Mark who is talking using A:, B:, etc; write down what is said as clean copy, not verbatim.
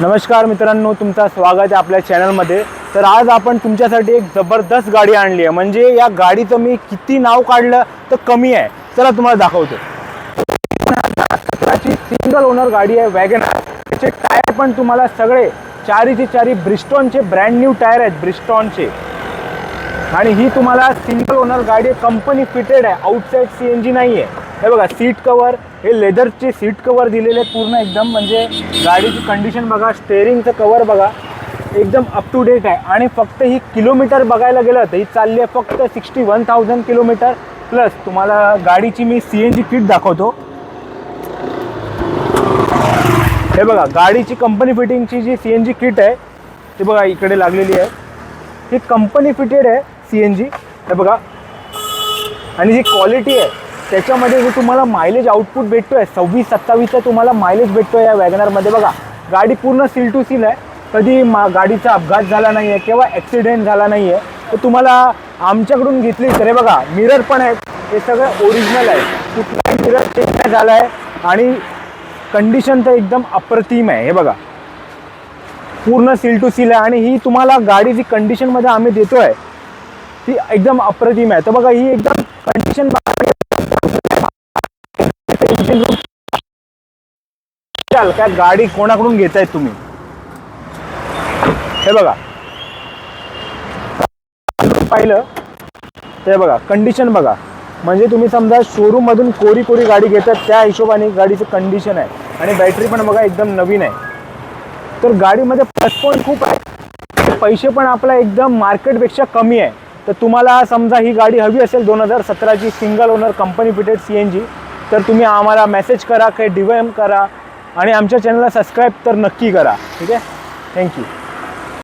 A: नमस्कार मित्रांनो, तुमचं स्वागत आहे आपल्या चॅनलमध्ये। तर आज आपण तुमच्यासाठी एक जबरदस्त गाडी आणली आहे। म्हणजे या गाडीचं मी किती नाव काढलं तर कमी आहे। चला तुम्हाला दाखवतो। सिंगल ओनर गाडी आहे, वॅगनर। त्याचे टायर पण तुम्हाला सगळे चारीचे चारी ब्रिस्टॉनचे ब्रँड न्यू टायर आहेत, ब्रिस्टॉनचे। आणि ही तुम्हाला सिंगल ओनर गाडी आहे, कंपनी फिटेड आहे, आउटसाइड सीएनजी नाही आहे। हे बघा, सीट कवर हे लेदरचे सीट कवर दिलेले पूर्ण एकदम। म्हणजे गाडीची कंडिशन बघा, स्टेअरिंगचं कवर बघा, एकदम अप टू डेट आहे। आणि फक्त ही किलोमीटर बघायला गेलं तर ही चालली आहे फक्त 61,000 किलोमीटर प्लस। तुम्हाला गाडीची मी सीएनजी किट दाखवतो। हे बघा, गाडीची कंपनी फिटिंगची जी सीएनजी किट आहे ते बघा इकडे लागलेली आहे। ही कंपनी फिटेड आहे सीएनजी, हे बघा। आणि जी क्वालिटी आहे त्याच्यामध्ये जे तुम्हाला मायलेज आउटपुट भेटतोय 26-27चा तुम्हाला मायलेज भेटतोय या वॅगनरमध्ये। बघा, गाडी पूर्ण सील टू सील आहे, कधी गाडीचा अपघात झाला नाही आहे किंवा ॲक्सिडेंट झाला नाही आहे। तर तुम्हाला आमच्याकडून घेतली तर हे बघा, मिरर पण आहेत, हे सगळं ओरिजिनल आहे, कुठलाही मिरर चेक नाही झाला आहे। आणि कंडिशन तर एकदम अप्रतिम आहे। हे बघा, पूर्ण सील टू सील आहे। आणि ही तुम्हाला गाडीची कंडिशनमध्ये आम्ही देतोय ती एकदम अप्रतिम आहे। तर बघा, ही एकदम कंडिशन काय गाडी कोणाकडून घेताय तुम्ही, हे बघा। पाहिलं ते बघा, कंडिशन बघा। म्हणजे तुम्ही समजा शोरूम मधून कोरी कोरी गाडी घेतात त्या हिशोबाने गाडीचं कंडिशन आहे। आणि बॅटरी पण बघा एकदम नवीन आहे। तर गाडीमध्ये प्लस पॉईंट खूप आहे, पैसे पण आपला एकदम मार्केटपेक्षा कमी आहे। तर तुम्हाला समजा ही गाडी हवी असेल 2017ची single owner company fitted CNG, तर तुम्ही आम्हाला मेसेज करा, काही डीएम करा आणि आमच्या चॅनलला सबस्क्राईब तर नक्की करा। ठीक आहे, थँक्यू।